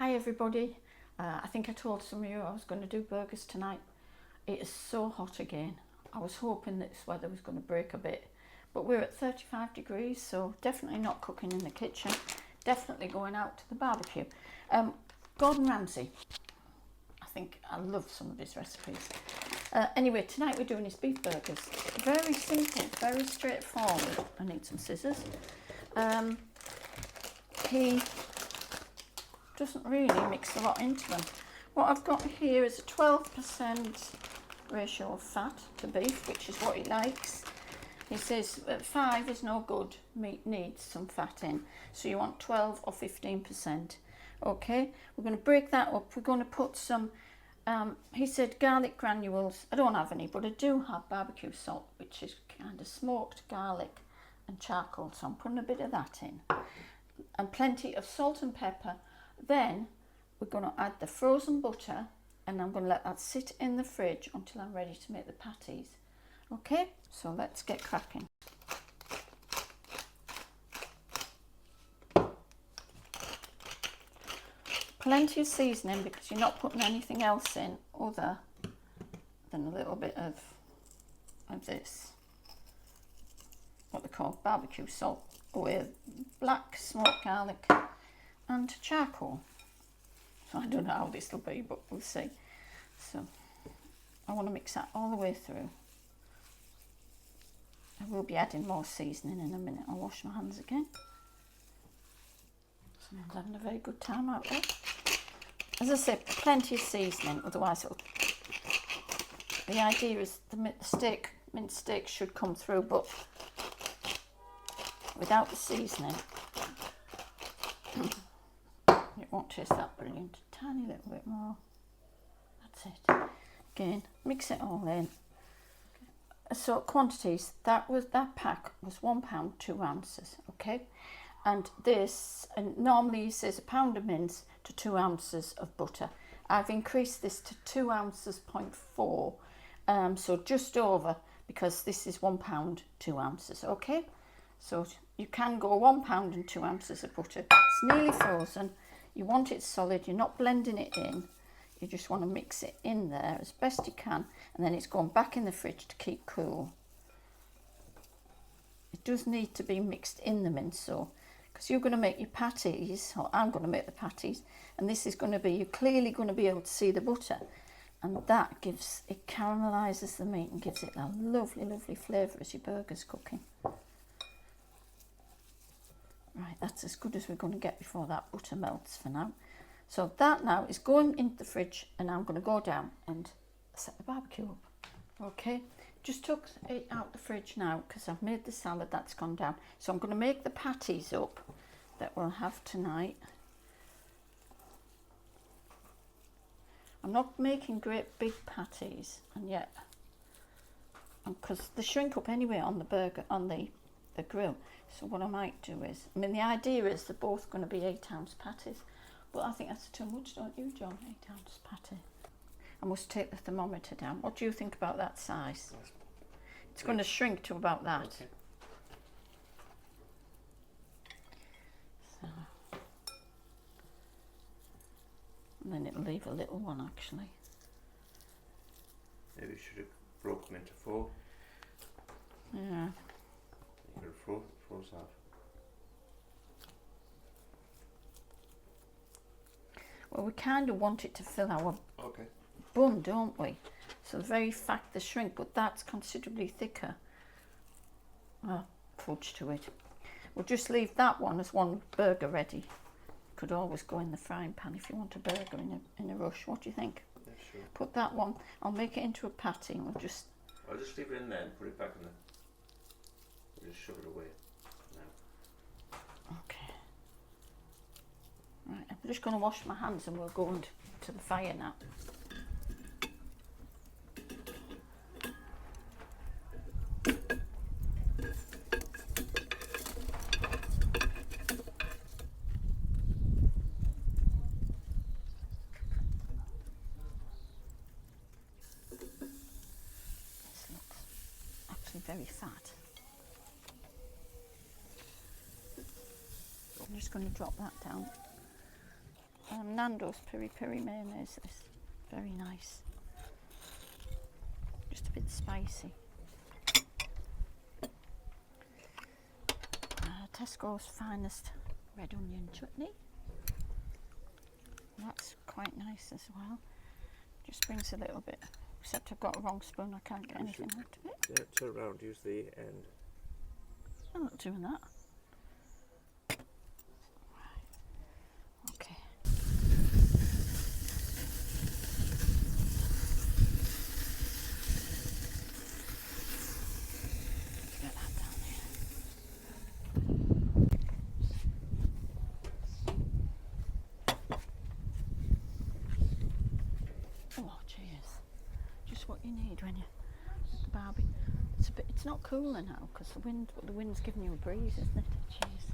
Hi everybody. I think I told some of you I was going to do burgers tonight. It is so hot again. I was hoping that this weather was going to break a bit, but we're at 35 degrees, so definitely not cooking in the kitchen, definitely going out to the barbecue. Gordon Ramsay, I think I love some of his recipes. Anyway, tonight we're doing his beef burgers. Very simple, very straightforward. I need some scissors. He doesn't really mix a lot into them. What I've got here is a 12% ratio of fat to beef, which is what he likes. He says 5 is no good, meat needs some fat in, so you want 12 or 15%. Okay, we're going to break that up. We're going to put some, he said garlic granules. I don't have any, but I do have barbecue salt, which is kind of smoked garlic and charcoal, so I'm putting a bit of that in. And plenty of salt and pepper. Then we're going to add the frozen butter, and I'm going to let that sit in the fridge until I'm ready to make the patties. Okay, so let's get cracking. Plenty of seasoning, because you're not putting anything else in other than a little bit of this, what they call barbecue salt, with black smoked garlic and charcoal. So I don't know how this will be, but we'll see. So I want to mix that all the way through. I will be adding more seasoning in a minute. I'll wash my hands again. Someone's having a very good time out there. As I said, plenty of seasoning, otherwise the idea is the minced steak should come through, but without the seasoning it won't taste that brilliant. A tiny little bit more. That's it. Again, mix it all in. So quantities, that pack was £1, 2 ounces, okay? And this, and normally he says a pound of mince to 2 ounces of butter. I've increased this to 2 ounces, 0.4, so just over, because this is £1, 2 ounces, okay? So you can go £1 and 2 ounces of butter. It's nearly frozen. You want it solid. You're not blending it in. You just want to mix it in there as best you can, and then it's going back in the fridge to keep cool. It does need to be mixed in the mince, so because you're going to make your patties, or I'm going to make the patties, and this is going to be, you're clearly going to be able to see the butter, and that gives, it caramelizes the meat and gives it a lovely, lovely flavour as your burger's cooking. Right, that's as good as we're going to get before that butter melts for now. So that now is going into the fridge, and I'm going to go down and set the barbecue up. Okay, just took it out the fridge now because I've made the salad, that's gone down. So I'm going to make the patties up that we'll have tonight. I'm not making great big patties, and yet, because they shrink up anyway on the burger, on the grill. So what I might do is, I mean, the idea is they're both going to be 8-ounce patties, but I think that's too much, don't you, John? 8-ounce patty. I must take the thermometer down. What do you think about that size? It's going to shrink to about that. Okay. So, and then it'll leave a little one, actually. Maybe you should have broken into 4. Yeah. You could have froze half. Well, we kind of want it to fill our Okay. bun, don't we? So the very fact they shrink, but that's considerably thicker. Well, fudge to it. We'll just leave that one as one burger ready. Could always go in the frying pan if you want a burger in a rush. What do you think? Yeah, sure. Put that one, I'll make it into a patty, and we'll just... I'll just leave it in there and put it back in the... We'll just shove it away now. Okay. Right, I'm just going to wash my hands and we'll go into the fire now. This looks actually very fat. I'm just going to drop that down. Nando's peri peri mayonnaise. This very nice. Just a bit spicy. Tesco's finest red onion chutney. That's quite nice as well. Just brings a little bit, except I've got a wrong spoon, I can't get anything out of it. Yeah, turn around, use the end. I'm not doing that. Okay. Get that down here. Oh, cheers. Just what you need when you the barbie. It's not cooler now because the wind's giving you a breeze, isn't it? Cheers.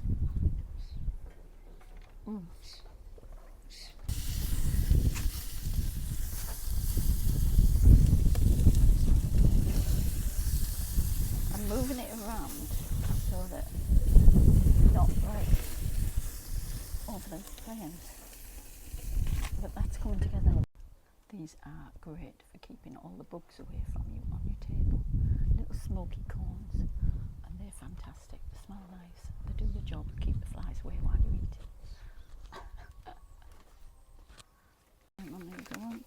I'm moving it around so that it's not right over the flames. But that's coming together. These are great for keeping all the bugs away from you on your table. Little smoky corns, and they're fantastic. They smell nice. They do the job, keep the flies away while you eat it. Hang on, there you go on.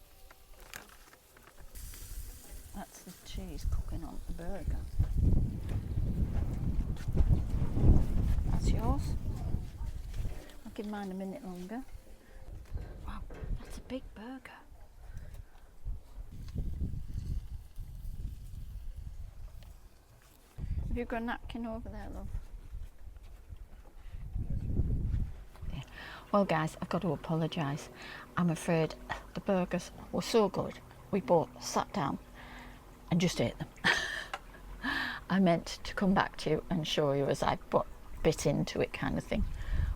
That's the cheese cooking on the burger. That's yours. I'll give mine a minute longer. Wow, that's a big burger. Have you got a napkin over there, love? Yeah. Well, guys, I've got to apologise. I'm afraid the burgers were so good. We both sat down and just ate them. I meant to come back to you and show you as I bit into it, kind of thing,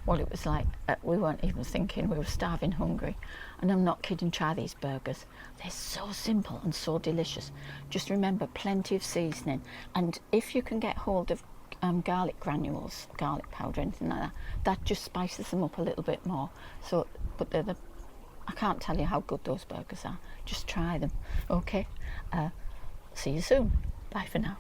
what it was like. We weren't even thinking, we were starving hungry. And I'm not kidding, try these burgers. They're so simple and so delicious. Just remember, plenty of seasoning. And if you can get hold of garlic granules, garlic powder, anything like that, that just spices them up a little bit more. So, but I can't tell you how good those burgers are. Just try them, okay? See you soon. Bye for now.